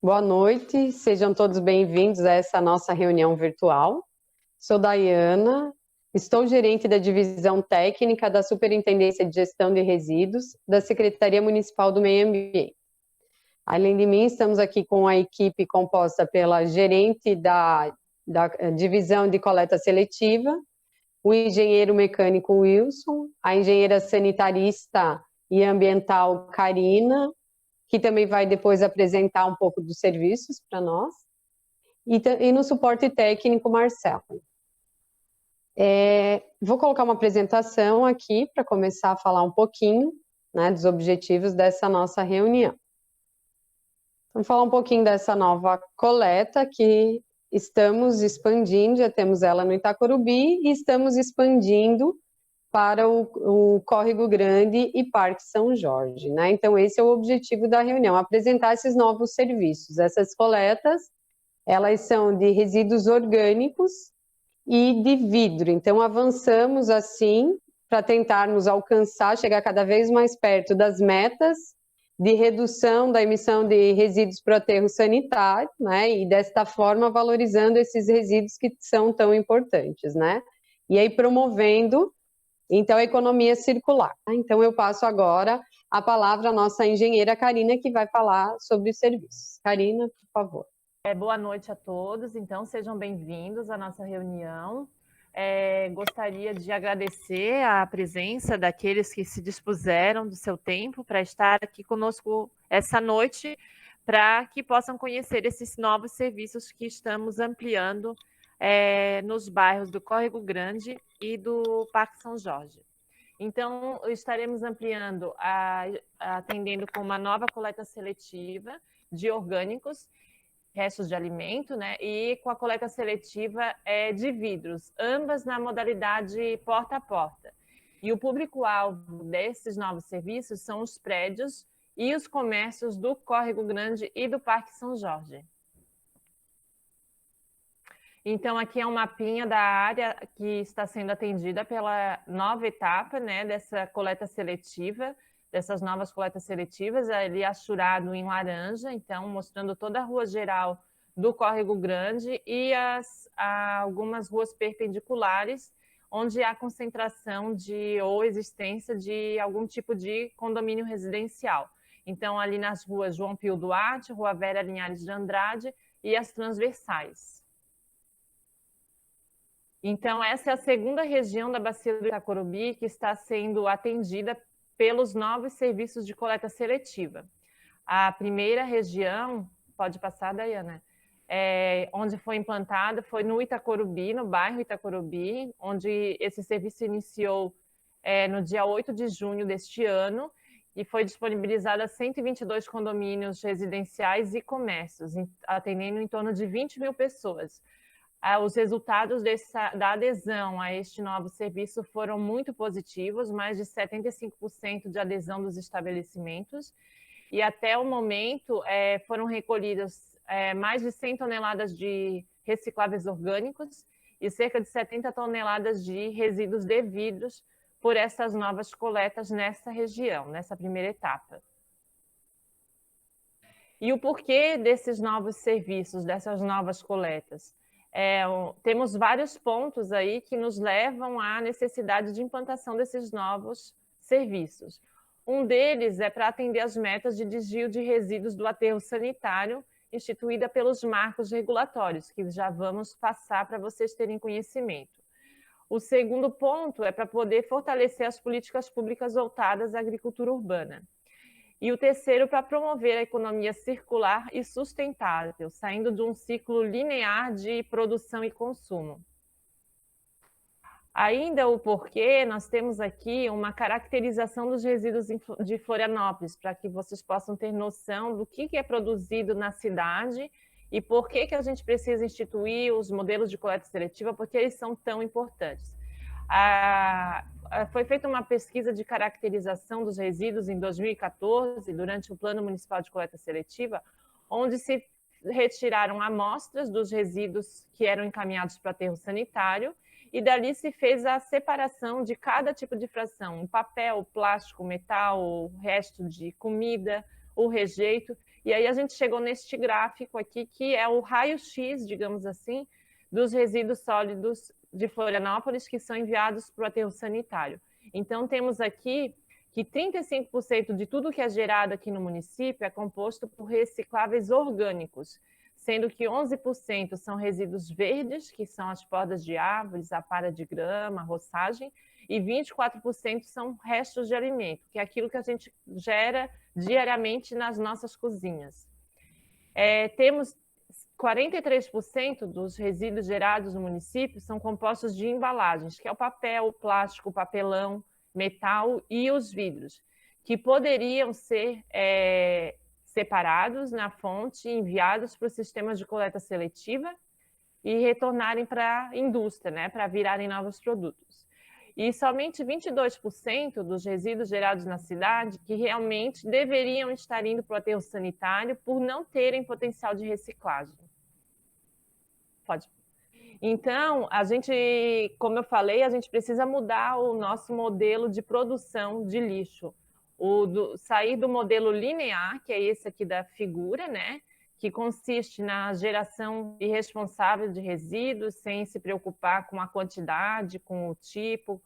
Boa noite, sejam todos bem-vindos a essa nossa reunião virtual. Sou Daiana, estou gerente da Divisão Técnica da Superintendência de Gestão de Resíduos da Secretaria Municipal do Meio Ambiente. Além de mim, estamos aqui com a equipe composta pela gerente da Divisão de Coleta Seletiva, o engenheiro mecânico Wilson, a engenheira sanitarista e ambiental Karina, que também vai depois apresentar um pouco dos serviços para nós, e no suporte técnico, Marcelo. Vou colocar uma apresentação aqui para começar a falar um pouquinho, né, dos objetivos dessa nossa reunião. Vamos falar um pouquinho dessa nova coleta que estamos expandindo, já temos ela no Itacorubi e estamos expandindo para o Córrego Grande e Parque São Jorge, né? Então, esse é o objetivo da reunião, apresentar esses novos serviços. Essas coletas, elas são de resíduos orgânicos e de vidro. Então, avançamos assim para tentarmos alcançar, chegar cada vez mais perto das metas de redução da emissão de resíduos para o aterro sanitário, né? E desta forma valorizando esses resíduos que são tão importantes, né? E aí promovendo então, a economia circular. Então, eu passo agora a palavra à nossa engenheira Karina, que vai falar sobre os serviços. Karina, por favor. Boa noite a todos. Então, sejam bem-vindos à nossa reunião. Gostaria de agradecer a presença daqueles que se dispuseram do seu tempo para estar aqui conosco essa noite, para que possam conhecer esses novos serviços que estamos ampliando nos bairros do Córrego Grande e do Parque São Jorge. Então, estaremos ampliando, atendendo com uma nova coleta seletiva de orgânicos, restos de alimento, né? E com a coleta seletiva de vidros, ambas na modalidade porta a porta. E o público-alvo desses novos serviços são os prédios e os comércios do Córrego Grande e do Parque São Jorge. Então, aqui é um mapinha da área que está sendo atendida pela nova etapa, né, dessa coleta seletiva, dessas novas coletas seletivas, ali achurado em laranja, então, mostrando toda a rua geral do Córrego Grande e algumas ruas perpendiculares, onde há concentração ou existência de algum tipo de condomínio residencial. Então, ali nas ruas João Pio Duarte, Rua Vera Linhares de Andrade e as transversais. Então, essa é a segunda região da Bacia do Itacorubi que está sendo atendida pelos novos serviços de coleta seletiva. A primeira região, pode passar, Daiana, onde foi implantada foi no Itacorubi, no bairro Itacorubi, onde esse serviço iniciou no dia 8 de junho deste ano e foi disponibilizado a 122 condomínios residenciais e comércios, atendendo em torno de 20 mil pessoas. Os resultados da adesão a este novo serviço foram muito positivos, mais de 75% de adesão dos estabelecimentos, e até o momento foram recolhidas mais de 100 toneladas de recicláveis orgânicos e cerca de 70 toneladas de resíduos de vidros por essas novas coletas nessa região, nessa primeira etapa. E o porquê desses novos serviços, dessas novas coletas? Temos vários pontos aí que nos levam à necessidade de implantação desses novos serviços. Um deles é para atender as metas de desvio de resíduos do aterro sanitário instituída pelos marcos regulatórios, que já vamos passar para vocês terem conhecimento. O segundo ponto é para poder fortalecer as políticas públicas voltadas à agricultura urbana. E o terceiro, para promover a economia circular e sustentável, saindo de um ciclo linear de produção e consumo. Ainda o porquê, nós temos aqui uma caracterização dos resíduos de Florianópolis, para que vocês possam ter noção do que é produzido na cidade e por que a gente precisa instituir os modelos de coleta seletiva, porque eles são tão importantes. Foi feita uma pesquisa de caracterização dos resíduos em 2014, durante o Plano Municipal de Coleta Seletiva, onde se retiraram amostras dos resíduos que eram encaminhados para o aterro sanitário, e dali se fez a separação de cada tipo de fração, o papel, o plástico, o metal, o resto de comida, o rejeito, E aí a gente chegou neste gráfico aqui, que é o raio-x, digamos assim, dos resíduos sólidos de Florianópolis que são enviados para o aterro sanitário. Então, temos aqui que 35% de tudo que é gerado aqui no município é composto por recicláveis orgânicos, sendo que 11% são resíduos verdes, que são as podas de árvores, a palha de grama, a roçagem, e 24% são restos de alimento, que é aquilo que a gente gera diariamente nas nossas cozinhas. Temos 43% dos resíduos gerados no município são compostos de embalagens, que é o papel, o plástico, o papelão, metal e os vidros, que poderiam ser separados na fonte e enviados para os sistemas de coleta seletiva e retornarem para a indústria, né, para virarem novos produtos. E somente 22% dos resíduos gerados na cidade que realmente deveriam estar indo para o aterro sanitário por não terem potencial de reciclagem. Pode. Então, a gente, como eu falei, a gente precisa mudar o nosso modelo de produção de lixo. Sair do modelo linear, que é esse aqui da figura, né? Que consiste na geração irresponsável de resíduos, sem se preocupar com a quantidade, com o tipo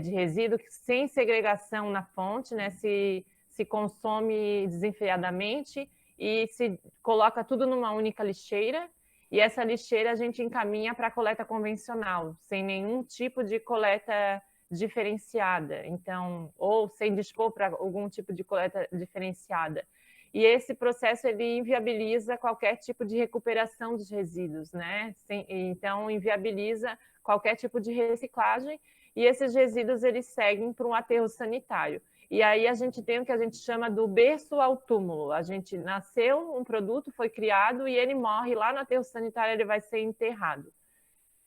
de resíduo, sem segregação na fonte, né? Se consome desenfreadamente e se coloca tudo numa única lixeira, e essa lixeira a gente encaminha para a coleta convencional, sem nenhum tipo de coleta diferenciada, então, ou sem dispor para algum tipo de coleta diferenciada. E esse processo ele inviabiliza qualquer tipo de recuperação dos resíduos, né? Então, inviabiliza qualquer tipo de reciclagem, e esses resíduos eles seguem para um aterro sanitário. E aí a gente tem o que a gente chama do berço ao túmulo. A gente nasceu, um produto foi criado e ele morre lá no aterro sanitário, ele vai ser enterrado.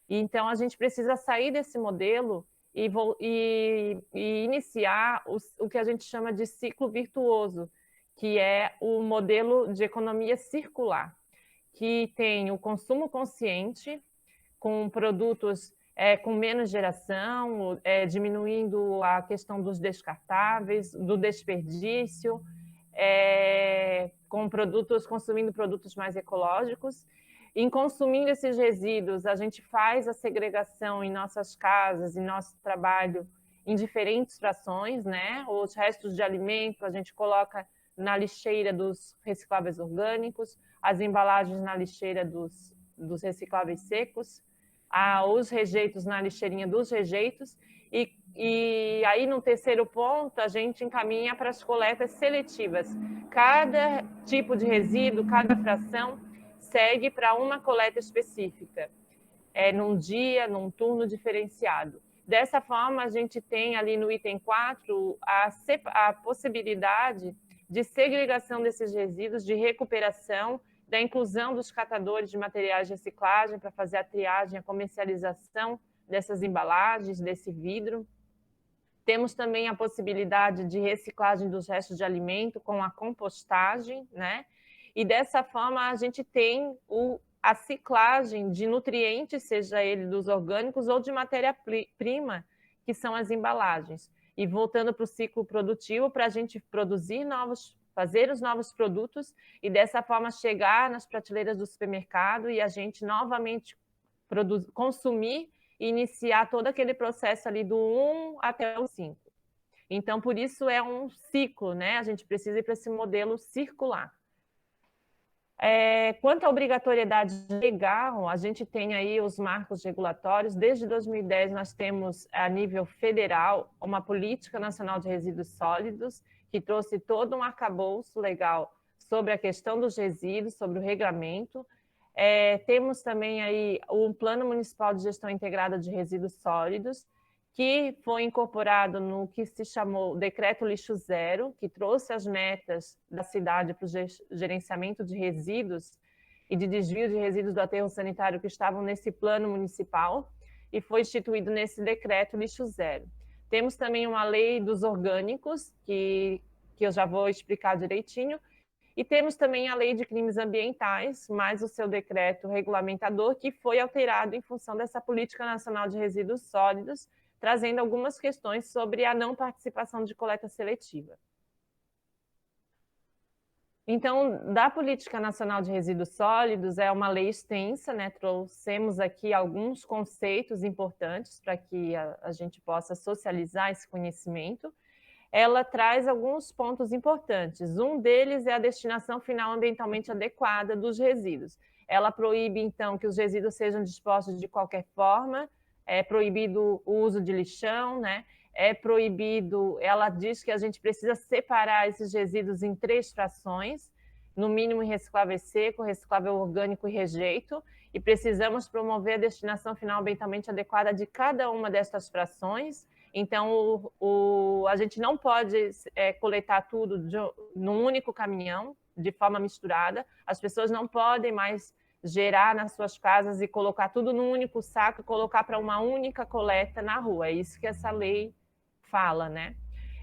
Então a gente precisa sair desse modelo e iniciar o que a gente chama de ciclo virtuoso, que é o modelo de economia circular, que tem o consumo consciente, com produtos com menos geração, diminuindo a questão dos descartáveis, do desperdício, consumindo produtos mais ecológicos. Em consumindo esses resíduos, a gente faz a segregação em nossas casas, em nosso trabalho, em diferentes frações, né? Os restos de alimento a gente coloca na lixeira dos recicláveis orgânicos, as embalagens na lixeira dos recicláveis secos, os rejeitos na lixeirinha dos rejeitos, e aí no terceiro ponto a gente encaminha para as coletas seletivas. Cada tipo de resíduo, cada fração segue para uma coleta específica, num dia, num turno diferenciado. Dessa forma, a gente tem ali no item 4 a possibilidade de segregação desses resíduos, de recuperação, da inclusão dos catadores de materiais de reciclagem para fazer a triagem, a comercialização dessas embalagens, desse vidro. Temos também a possibilidade de reciclagem dos restos de alimento com a compostagem, né? E dessa forma a gente tem a ciclagem de nutrientes, seja ele dos orgânicos ou de matéria-prima, que são as embalagens. E voltando para o ciclo produtivo, para a gente fazer os novos produtos e dessa forma chegar nas prateleiras do supermercado e a gente novamente consumir e iniciar todo aquele processo ali do 1 até o 5. Então, por isso é um ciclo, né? A gente precisa ir para esse modelo circular. Quanto à obrigatoriedade legal, a gente tem aí os marcos regulatórios. Desde 2010, nós temos, a nível federal, uma Política Nacional de Resíduos Sólidos, que trouxe todo um arcabouço legal sobre a questão dos resíduos, sobre o regramento. Temos também aí o Plano Municipal de Gestão Integrada de Resíduos Sólidos, que foi incorporado no que se chamou Decreto Lixo Zero, que trouxe as metas da cidade para o gerenciamento de resíduos e de desvio de resíduos do aterro sanitário que estavam nesse plano municipal e foi instituído nesse Decreto Lixo Zero. Temos também uma lei dos orgânicos, que eu já vou explicar direitinho, e temos também a lei de crimes ambientais, mais o seu decreto regulamentador, que foi alterado em função dessa Política Nacional de Resíduos Sólidos, trazendo algumas questões sobre a não participação de coleta seletiva. Então, da Política Nacional de Resíduos Sólidos, é uma lei extensa, né? Trouxemos aqui alguns conceitos importantes para que a gente possa socializar esse conhecimento. Ela traz alguns pontos importantes. Um deles é a destinação final ambientalmente adequada dos resíduos. Ela proíbe, então, que os resíduos sejam dispostos de qualquer forma, é proibido o uso de lixão, né? É proibido, ela diz que a gente precisa separar esses resíduos em 3 frações, no mínimo reciclável seco, reciclável orgânico e rejeito, e precisamos promover a destinação final ambientalmente adequada de cada uma destas frações. Então, a gente não pode coletar tudo num único caminhão, de forma misturada. As pessoas não podem mais gerar nas suas casas e colocar tudo num único saco e colocar para uma única coleta na rua. É isso que essa lei fala, né?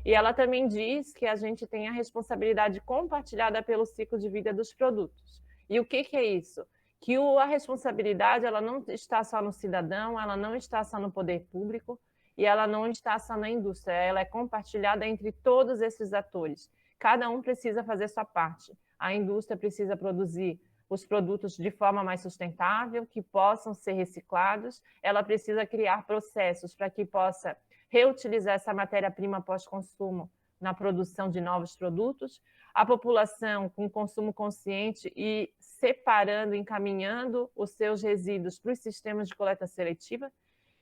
E ela também diz que a gente tem a responsabilidade compartilhada pelo ciclo de vida dos produtos. E o que é isso? Que a responsabilidade ela não está só no cidadão, ela não está só no poder público, e ela não está só na indústria, ela é compartilhada entre todos esses atores. Cada um precisa fazer sua parte. A indústria precisa produzir os produtos de forma mais sustentável, que possam ser reciclados, ela precisa criar processos para que possa reutilizar essa matéria-prima pós-consumo na produção de novos produtos, a população com consumo consciente e separando, encaminhando os seus resíduos para os sistemas de coleta seletiva,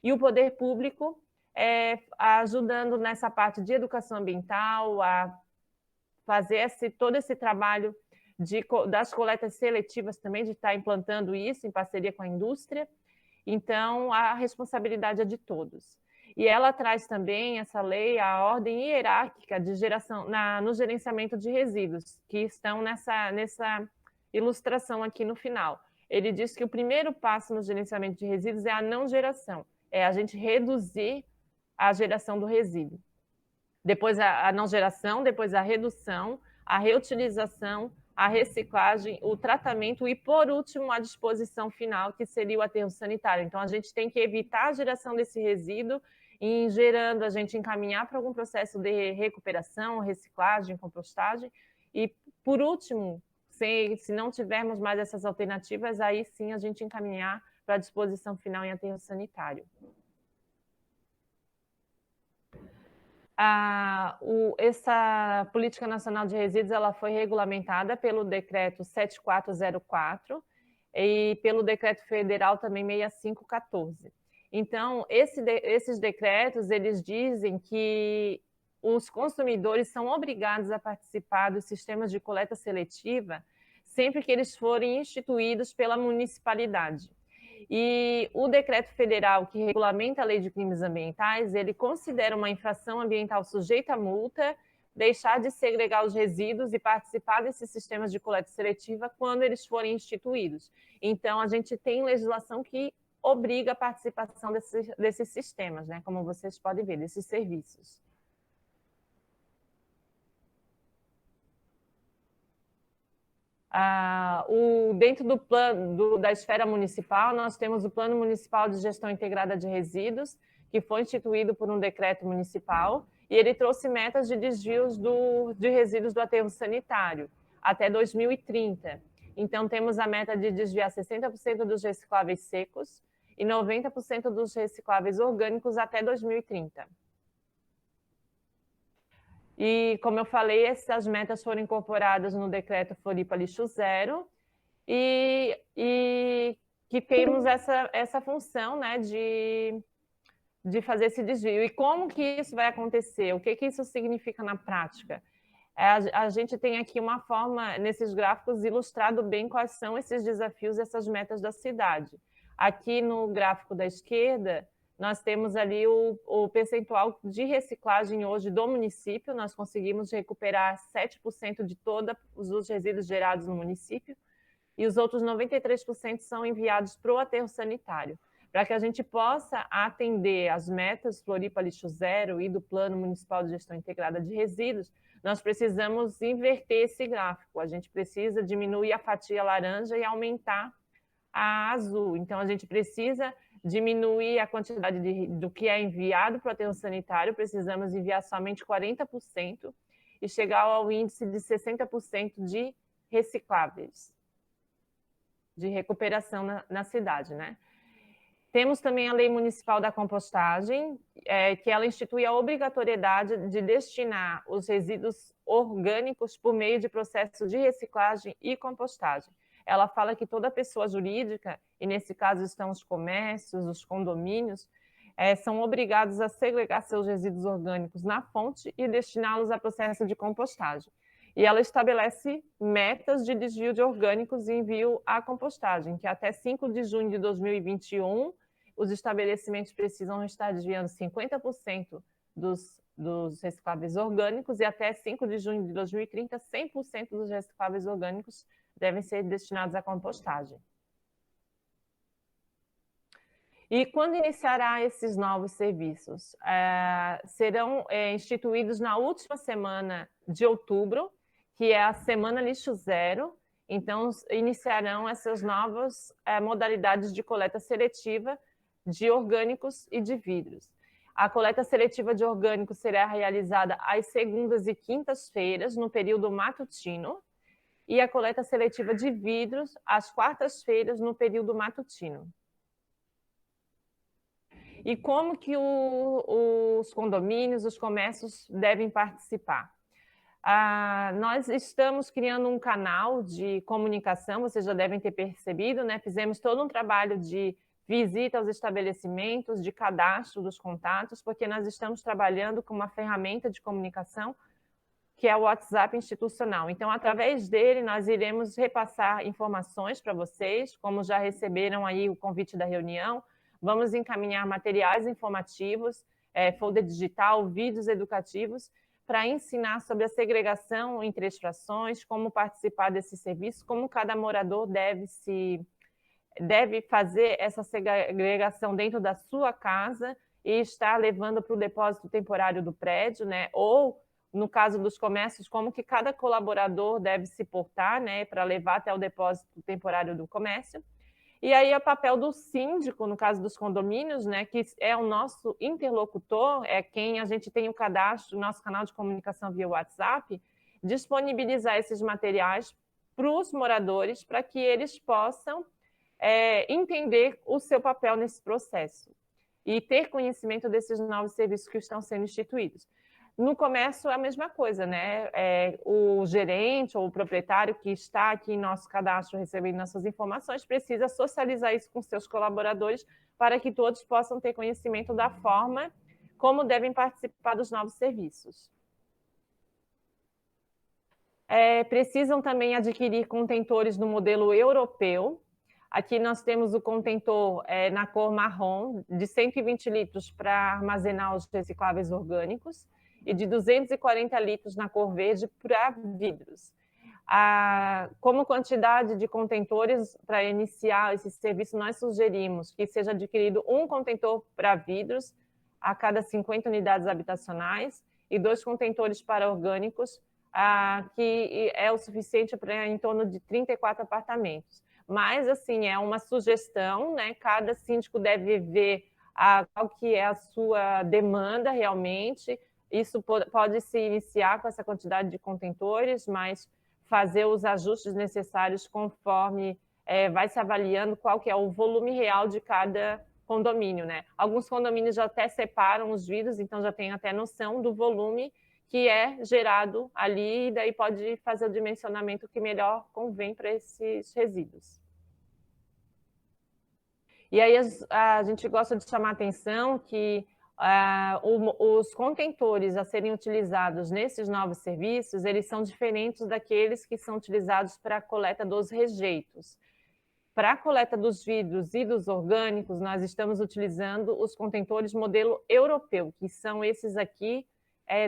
e o poder público ajudando nessa parte de educação ambiental, a fazer todo esse trabalho das coletas seletivas também, de estar implantando isso em parceria com a indústria. Então, a responsabilidade é de todos. E ela traz também, essa lei, a ordem hierárquica de geração, no gerenciamento de resíduos, que estão nessa ilustração aqui no final. Ele diz que o primeiro passo no gerenciamento de resíduos é a não geração, é a gente reduzir a geração do resíduo. Depois a não geração, depois a redução, a reutilização, a reciclagem, o tratamento e, por último, a disposição final, que seria o aterro sanitário. Então, a gente tem que evitar a geração desse resíduo e, gerando, a gente encaminhar para algum processo de recuperação, reciclagem, compostagem. E, por último, se não tivermos mais essas alternativas, aí sim a gente encaminhar para a disposição final em aterro sanitário. Essa Política Nacional de Resíduos ela foi regulamentada pelo Decreto 7404 e pelo Decreto Federal também 6514. Então, esses decretos, eles dizem que os consumidores são obrigados a participar dos sistemas de coleta seletiva sempre que eles forem instituídos pela municipalidade. E o decreto federal que regulamenta a lei de crimes ambientais, ele considera uma infração ambiental sujeita a multa deixar de segregar os resíduos e participar desses sistemas de coleta seletiva quando eles forem instituídos. Então, a gente tem legislação que obriga a participação desses sistemas, né? Como vocês podem ver, desses serviços. Dentro do plano da esfera municipal, nós temos o Plano Municipal de Gestão Integrada de Resíduos, que foi instituído por um decreto municipal, e ele trouxe metas de desvios de resíduos do aterro sanitário até 2030. Então, temos a meta de desviar 60% dos recicláveis secos e 90% dos recicláveis orgânicos até 2030. E, como eu falei, essas metas foram incorporadas no decreto Floripa Lixo Zero e que temos essa função, né, de fazer esse desvio. E como que isso vai acontecer? O que isso significa na prática? A gente tem aqui uma forma, nesses gráficos, ilustrado bem quais são esses desafios, essas metas da cidade. Aqui no gráfico da esquerda, nós temos ali o percentual de reciclagem hoje do município, nós conseguimos recuperar 7% de todos os resíduos gerados no município, e os outros 93% são enviados para o aterro sanitário. Para que a gente possa atender as metas Floripa Lixo Zero e do Plano Municipal de Gestão Integrada de Resíduos, nós precisamos inverter esse gráfico, a gente precisa diminuir a fatia laranja e aumentar a azul. Então, a gente precisa diminuir a quantidade do que é enviado para o aterro sanitário, precisamos enviar somente 40% e chegar ao índice de 60% de recicláveis, de recuperação na cidade, né? Temos também a Lei Municipal da Compostagem, que ela institui a obrigatoriedade de destinar os resíduos orgânicos por meio de processos de reciclagem e compostagem. Ela fala que toda pessoa jurídica, e nesse caso estão os comércios, os condomínios, são obrigados a segregar seus resíduos orgânicos na fonte e destiná-los a processo de compostagem. E ela estabelece metas de desvio de orgânicos e envio à compostagem, que até 5 de junho de 2021, os estabelecimentos precisam estar desviando 50% dos recicláveis orgânicos e até 5 de junho de 2030, 100% dos recicláveis orgânicos devem ser destinados à compostagem. E quando iniciará esses novos serviços? Serão instituídos na última semana de outubro, que é a Semana Lixo Zero. Então, iniciarão essas novas modalidades de coleta seletiva de orgânicos e de vidros. A coleta seletiva de orgânicos será realizada às segundas e quintas-feiras, no período matutino, e a coleta seletiva de vidros às quartas-feiras, no período matutino. E como que os condomínios, os comércios devem participar? Nós estamos criando um canal de comunicação, vocês já devem ter percebido, né? Fizemos todo um trabalho de visita aos estabelecimentos, de cadastro dos contatos, porque nós estamos trabalhando com uma ferramenta de comunicação que é o WhatsApp institucional. Então, através dele, nós iremos repassar informações para vocês, como já receberam aí o convite da reunião, vamos encaminhar materiais informativos, folder digital, vídeos educativos, para ensinar sobre a segregação entre as frações, como participar desse serviço, como cada morador deve fazer essa segregação dentro da sua casa e estar levando para o depósito temporário do prédio, né? Ou, no caso dos comércios, como que cada colaborador deve se portar, né, para levar até o depósito temporário do comércio. E aí é o papel do síndico, no caso dos condomínios, né, que é o nosso interlocutor, é quem a gente tem o cadastro, nosso canal de comunicação via WhatsApp, disponibilizar esses materiais para os moradores, para que eles possam entender o seu papel nesse processo e ter conhecimento desses novos serviços que estão sendo instituídos. No comércio é a mesma coisa, né? O gerente ou o proprietário que está aqui em nosso cadastro recebendo nossas informações precisa socializar isso com seus colaboradores para que todos possam ter conhecimento da forma como devem participar dos novos serviços. Precisam também adquirir contentores no modelo europeu. Aqui nós temos o contentor na cor marrom, de 120 litros para armazenar os recicláveis orgânicos, e de 240 litros na cor verde para vidros. Como quantidade de contentores para iniciar esse serviço, nós sugerimos que seja adquirido um contentor para vidros a cada 50 unidades habitacionais e 2 contentores para orgânicos, que é o suficiente para em torno de 34 apartamentos. Mas, assim, é uma sugestão, né? Cada síndico deve ver qual que é a sua demanda realmente. Isso pode se iniciar com essa quantidade de contentores, mas fazer os ajustes necessários conforme vai se avaliando qual que é o volume real de cada condomínio, né? Alguns condomínios já até separam os vidros, então já tem até noção do volume que é gerado ali, e daí pode fazer o dimensionamento que melhor convém para esses resíduos. E aí a gente gosta de chamar a atenção que os contentores a serem utilizados nesses novos serviços, eles são diferentes daqueles que são utilizados para a coleta dos rejeitos. Para a coleta dos vidros e dos orgânicos, nós estamos utilizando os contentores modelo europeu, que são esses aqui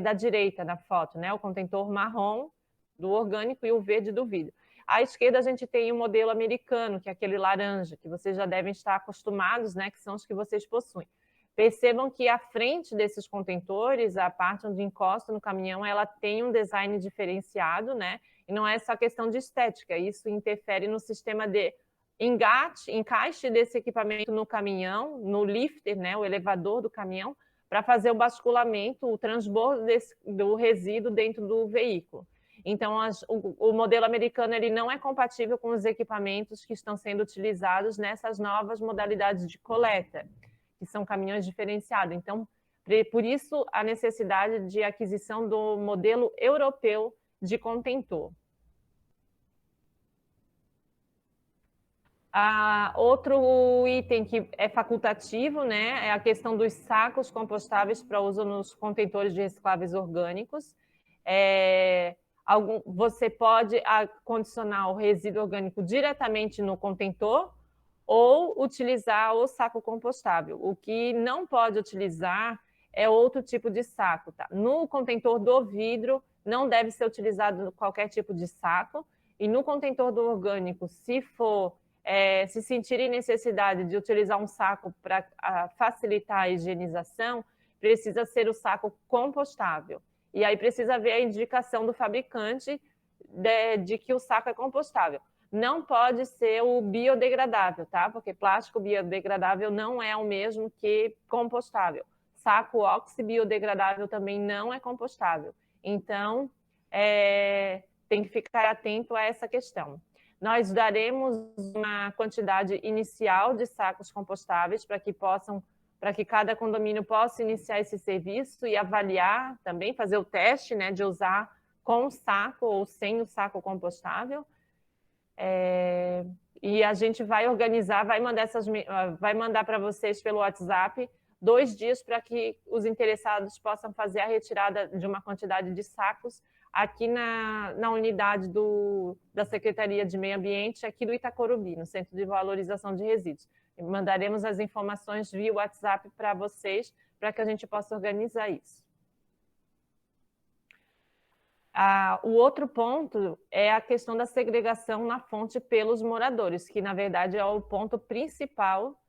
da direita na foto, né? O contentor marrom do orgânico e o verde do vidro. À esquerda a gente tem o modelo americano, que é aquele laranja, que vocês já devem estar acostumados, né? Que são os que vocês possuem. Percebam que à frente desses contentores, a parte onde encosta no caminhão, ela tem um design diferenciado, né? E não é só questão de estética, isso interfere no sistema de encaixe desse equipamento no caminhão, no lifter, né? O elevador do caminhão, para fazer o basculamento, o transbordo do resíduo dentro do veículo. Então, o modelo americano ele não é compatível com os equipamentos que estão sendo utilizados nessas novas modalidades de coleta, que são caminhões diferenciados. Então, por isso, a necessidade de aquisição do modelo europeu de contentor. Outro item que é facultativo, né, é a questão dos sacos compostáveis para uso nos contentores de recicláveis orgânicos. Você pode acondicionar o resíduo orgânico diretamente no contentor ou utilizar o saco compostável. O que não pode utilizar é outro tipo de saco. Tá? No contentor do vidro, não deve ser utilizado qualquer tipo de saco. E no contentor do orgânico, se sentirem necessidade de utilizar um saco para facilitar a higienização, precisa ser o saco compostável. E aí precisa ver a indicação do fabricante de que o saco é compostável. Não pode ser o biodegradável, tá? Porque plástico biodegradável não é o mesmo que compostável. Saco oxibiodegradável também não é compostável. Então, tem que ficar atento a essa questão. Nós daremos uma quantidade inicial de sacos compostáveis para que cada condomínio possa iniciar esse serviço e avaliar também, fazer o teste, né, de usar com o saco ou sem o saco compostável. E a gente vai organizar, vai mandar para vocês pelo WhatsApp 2 dias para que os interessados possam fazer a retirada de uma quantidade de sacos aqui na unidade da Secretaria de Meio Ambiente, aqui do Itacorubi, no Centro de Valorização de Resíduos. Mandaremos as informações via WhatsApp para vocês, para que a gente possa organizar isso. O outro ponto é a questão da segregação na fonte pelos moradores, que, na verdade, é o ponto principal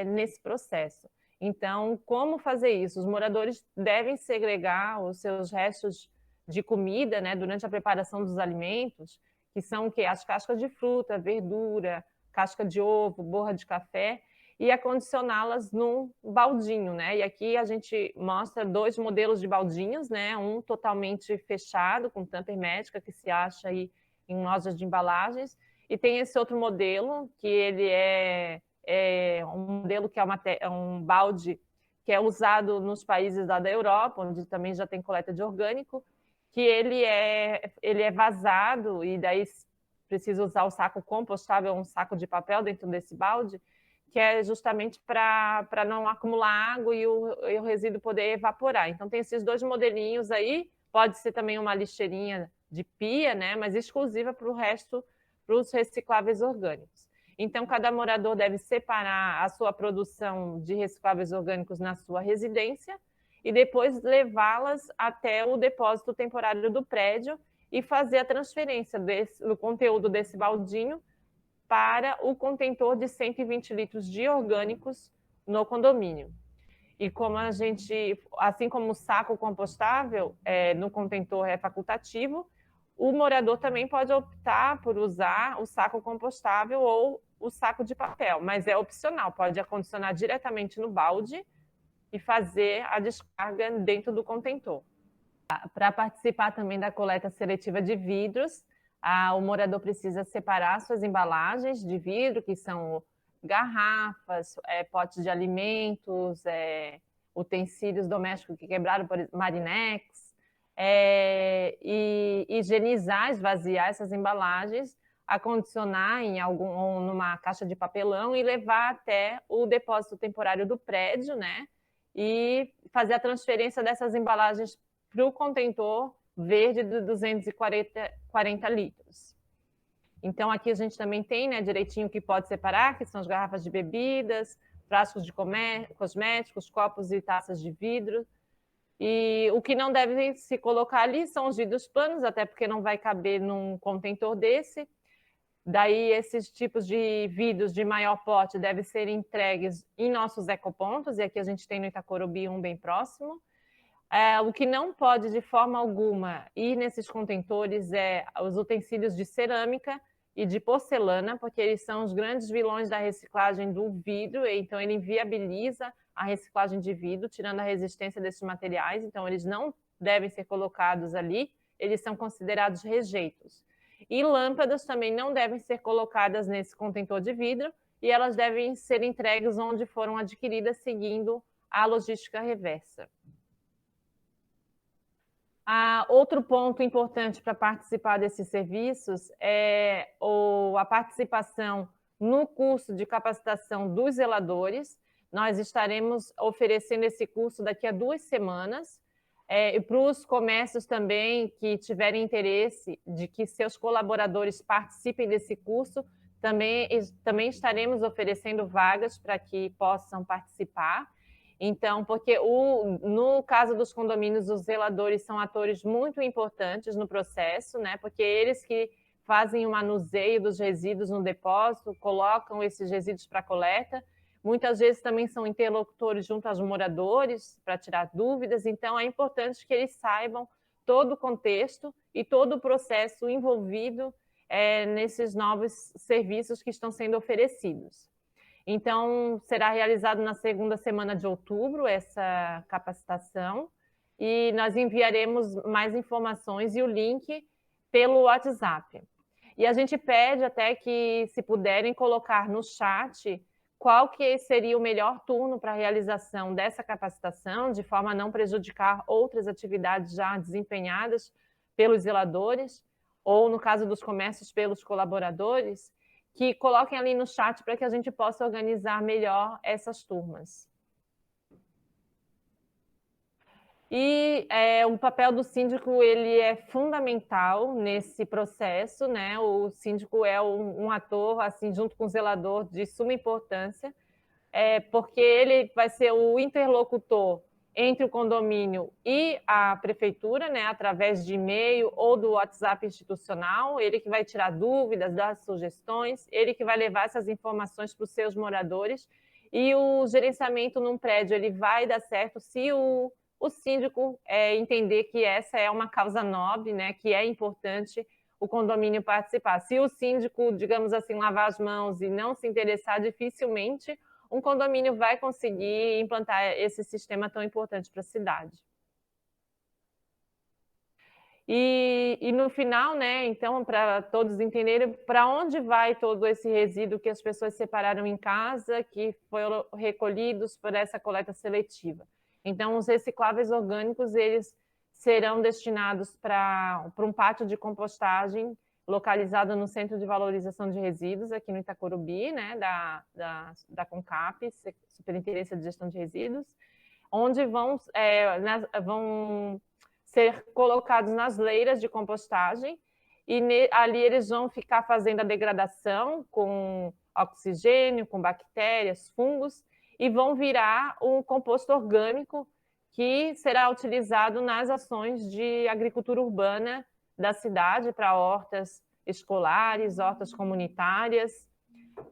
nesse processo. Então, como fazer isso? Os moradores devem segregar os seus restos de comida, né, durante a preparação dos alimentos, que são o quê? As cascas de fruta, verdura, casca de ovo, borra de café, e acondicioná-las num baldinho, né? E aqui a gente mostra 2 modelos de baldinhos, né? Um totalmente fechado, com tampa hermética, que se acha aí em lojas de embalagens, e tem esse outro modelo, que ele é um modelo que é um balde que é usado nos países da Europa, onde também já tem coleta de orgânico, que ele é vazado e daí precisa usar o saco compostável, um saco de papel dentro desse balde, que é justamente para não acumular água e o resíduo poder evaporar. Então tem esses 2 modelinhos aí, pode ser também uma lixeirinha de pia, né, mas exclusiva para os recicláveis orgânicos. Então, cada morador deve separar a sua produção de recicláveis orgânicos na sua residência e depois levá-las até o depósito temporário do prédio e fazer a transferência do conteúdo desse baldinho para o contentor de 120 litros de orgânicos no condomínio. E como assim como o saco compostável no contentor é facultativo, o morador também pode optar por usar o saco compostável ou o saco de papel, mas é opcional, pode acondicionar diretamente no balde e fazer a descarga dentro do contentor. Para participar também da coleta seletiva de vidros, o morador precisa separar suas embalagens de vidro, que são garrafas, potes de alimentos, utensílios domésticos que quebraram por Marinex, e higienizar, esvaziar essas embalagens, acondicionar numa caixa de papelão e levar até o depósito temporário do prédio, né? E fazer a transferência dessas embalagens para o contentor verde de 240 litros. Então, aqui a gente também tem, né, direitinho que pode separar, que são as garrafas de bebidas, frascos de cosméticos, copos e taças de vidro. E o que não deve se colocar ali são os vidros planos, até porque não vai caber num contentor desse. Daí, esses tipos de vidros de maior porte devem ser entregues em nossos ecopontos, e aqui a gente tem no Itacorubi um bem próximo. O que não pode, de forma alguma, ir nesses contentores é os utensílios de cerâmica e de porcelana, porque eles são os grandes vilões da reciclagem do vidro, então ele inviabiliza a reciclagem de vidro, tirando a resistência desses materiais, então eles não devem ser colocados ali, eles são considerados rejeitos. E lâmpadas também não devem ser colocadas nesse contentor de vidro e elas devem ser entregues onde foram adquiridas, seguindo a logística reversa. Outro ponto importante para participar desses serviços é a participação no curso de capacitação dos zeladores. Nós estaremos oferecendo esse curso daqui a 2 semanas, e para os comércios também que tiverem interesse de que seus colaboradores participem desse curso, também estaremos oferecendo vagas para que possam participar. Então, porque no caso dos condomínios, os zeladores são atores muito importantes no processo, né? Porque eles que fazem o manuseio dos resíduos no depósito, colocam esses resíduos para coleta, muitas vezes também são interlocutores junto aos moradores para tirar dúvidas, então é importante que eles saibam todo o contexto e todo o processo envolvido nesses novos serviços que estão sendo oferecidos. Então, será realizado na segunda semana de outubro essa capacitação e nós enviaremos mais informações e o link pelo WhatsApp. E a gente pede até que, se puderem, colocar no chat qual que seria o melhor turno para a realização dessa capacitação, de forma a não prejudicar outras atividades já desempenhadas pelos zeladores, ou, no caso dos comércios, pelos colaboradores, que coloquem ali no chat para que a gente possa organizar melhor essas turmas. E o papel do síndico ele é fundamental nesse processo, né? O síndico é um ator, assim, junto com o zelador, de suma importância, porque ele vai ser o interlocutor entre o condomínio e a prefeitura, né, através de e-mail ou do WhatsApp institucional, ele que vai tirar dúvidas, dar sugestões, ele que vai levar essas informações para os seus moradores, e o gerenciamento num prédio ele vai dar certo se o síndico entender que essa é uma causa nobre, né, que é importante o condomínio participar. Se o síndico, digamos assim, lavar as mãos e não se interessar, dificilmente um condomínio vai conseguir implantar esse sistema tão importante para a cidade. E no final, né, então, para todos entenderem para onde vai todo esse resíduo que as pessoas separaram em casa, que foram recolhidos por essa coleta seletiva. Então, os recicláveis orgânicos, eles serão destinados para um pátio de compostagem localizado no Centro de Valorização de Resíduos, aqui no Itacorubi, né, da CONCAP, Superintendência de Gestão de Resíduos, onde vão ser colocados nas leiras de compostagem, e ali eles vão ficar fazendo a degradação com oxigênio, com bactérias, fungos, e vão virar um composto orgânico que será utilizado nas ações de agricultura urbana da cidade, para hortas escolares, hortas comunitárias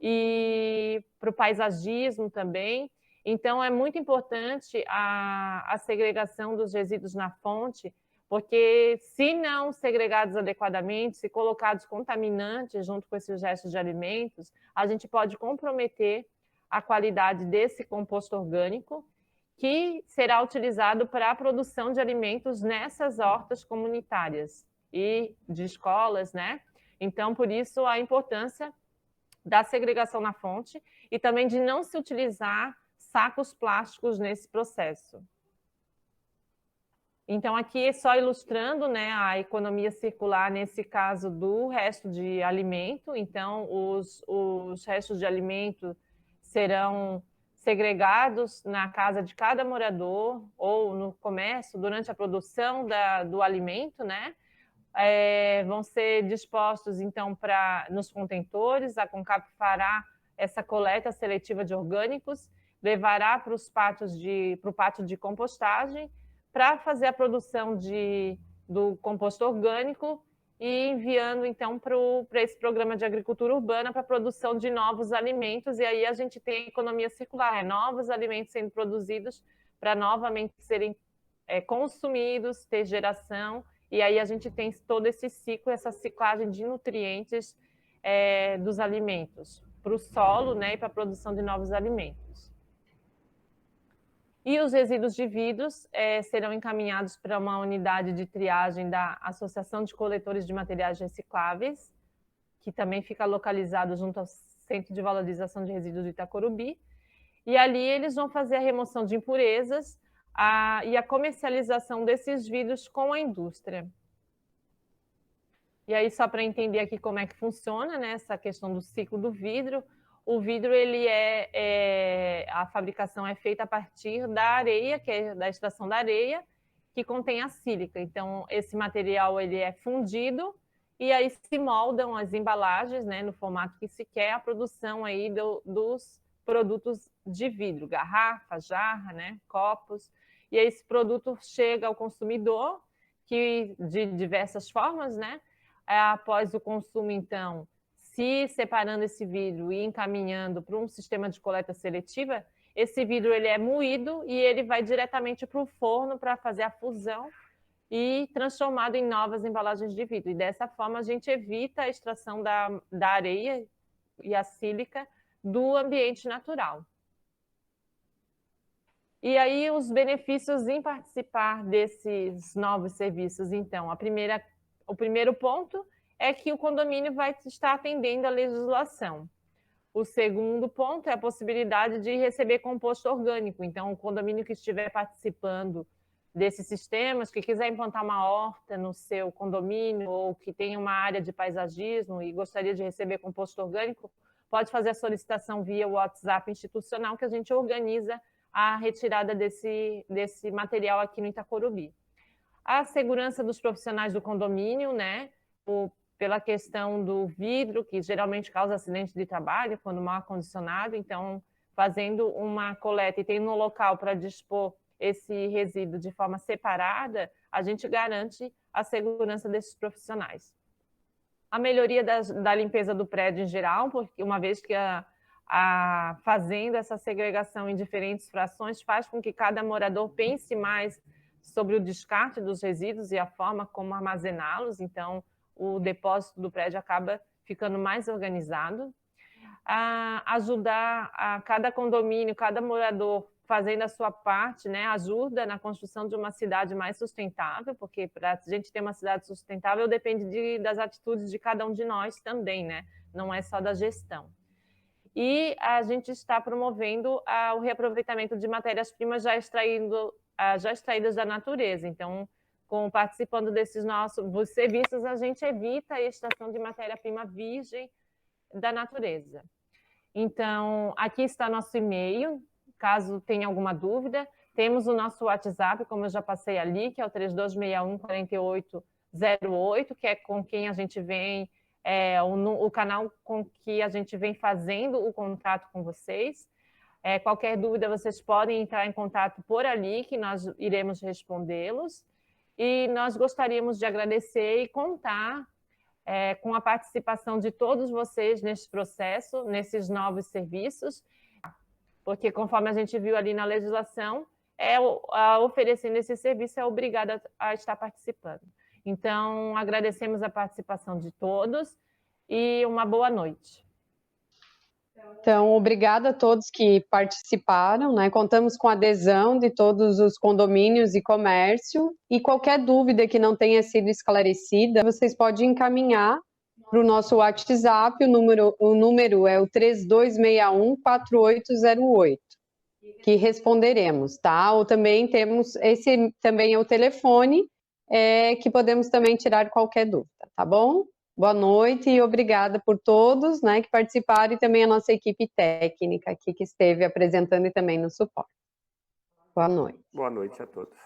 e para o paisagismo também. Então, é muito importante a segregação dos resíduos na fonte, porque se não segregados adequadamente, se colocados contaminantes junto com esses restos de alimentos, a gente pode comprometer a qualidade desse composto orgânico, que será utilizado para a produção de alimentos nessas hortas comunitárias e de escolas, né? Então, por isso, a importância da segregação na fonte e também de não se utilizar sacos plásticos nesse processo. Então, aqui é só ilustrando, né, a economia circular, nesse caso, do resto de alimento. Então, os restos de alimento serão segregados na casa de cada morador ou no comércio durante a produção do alimento, né? Vão ser dispostos, então, nos contentores. A CONCAP fará essa coleta seletiva de orgânicos, levará para o pátio de compostagem, para fazer a produção do composto orgânico e enviando, então, para esse programa de agricultura urbana para a produção de novos alimentos. E aí a gente tem a economia circular, novos alimentos sendo produzidos para novamente serem consumidos, ter geração. E aí a gente tem todo esse ciclo, essa ciclagem de nutrientes dos alimentos para o solo, né, e para a produção de novos alimentos. E os resíduos de vidros serão encaminhados para uma unidade de triagem da Associação de Coletores de Materiais Recicláveis, que também fica localizado junto ao Centro de Valorização de Resíduos do Itacorubi. E ali eles vão fazer a remoção de impurezas e a comercialização desses vidros com a indústria. E aí, só para entender aqui como é que funciona, né, essa questão do ciclo do vidro, o vidro, a fabricação é feita a partir da areia, que é da extração da areia, que contém a sílica. Então, esse material ele é fundido e aí se moldam as embalagens, né, no formato que se quer, a produção aí dos produtos de vidro, garrafa, jarra, né, copos. E aí esse produto chega ao consumidor, que de diversas formas, né? Após o consumo, então, se separando esse vidro e encaminhando para um sistema de coleta seletiva, esse vidro ele é moído e ele vai diretamente para o forno para fazer a fusão e transformado em novas embalagens de vidro. E dessa forma a gente evita a extração da areia e a sílica do ambiente natural. E aí os benefícios em participar desses novos serviços, então, o primeiro ponto é que o condomínio vai estar atendendo à legislação. O segundo ponto é a possibilidade de receber composto orgânico. Então, o condomínio que estiver participando desses sistemas, que quiser implantar uma horta no seu condomínio ou que tenha uma área de paisagismo e gostaria de receber composto orgânico, pode fazer a solicitação via WhatsApp institucional, que a gente organiza a retirada desse material aqui no Itacorubi. A segurança dos profissionais do condomínio, né, pela questão do vidro, que geralmente causa acidente de trabalho quando mal acondicionado, então, fazendo uma coleta e tendo um local para dispor esse resíduo de forma separada, a gente garante a segurança desses profissionais. A melhoria da limpeza do prédio em geral, porque uma vez que fazendo essa segregação em diferentes frações, faz com que cada morador pense mais sobre o descarte dos resíduos e a forma como armazená-los, então o depósito do prédio acaba ficando mais organizado. Ajudar a cada condomínio, cada morador fazendo a sua parte, né, ajuda na construção de uma cidade mais sustentável, porque para a gente ter uma cidade sustentável depende das atitudes de cada um de nós também, né? Não é só da gestão. E a gente está promovendo o reaproveitamento de matérias-primas já extraídas da natureza. Então, participando desses nossos serviços, a gente evita a extração de matéria-prima virgem da natureza. Então, aqui está nosso e-mail, caso tenha alguma dúvida. Temos o nosso WhatsApp, como eu já passei ali, que é o 3261-4808, que é com quem a gente vem, o canal com que a gente vem fazendo o contato com vocês. Qualquer dúvida, vocês podem entrar em contato por ali, que nós iremos respondê-los. E nós gostaríamos de agradecer e contar com a participação de todos vocês nesse processo, nesses novos serviços, porque conforme a gente viu ali na legislação, oferecendo esse serviço é obrigada a estar participando. Então, agradecemos a participação de todos e uma boa noite. Então, obrigada a todos que participaram, né? Contamos com a adesão de todos os condomínios e comércio, e qualquer dúvida que não tenha sido esclarecida, vocês podem encaminhar para o nosso WhatsApp, o número é o 3261-4808, que responderemos, tá? Ou também temos, esse também é o telefone, que podemos também tirar qualquer dúvida, tá bom? Boa noite e obrigada por todos, né, que participaram, e também a nossa equipe técnica aqui que esteve apresentando e também no suporte. Boa noite. Boa noite a todos.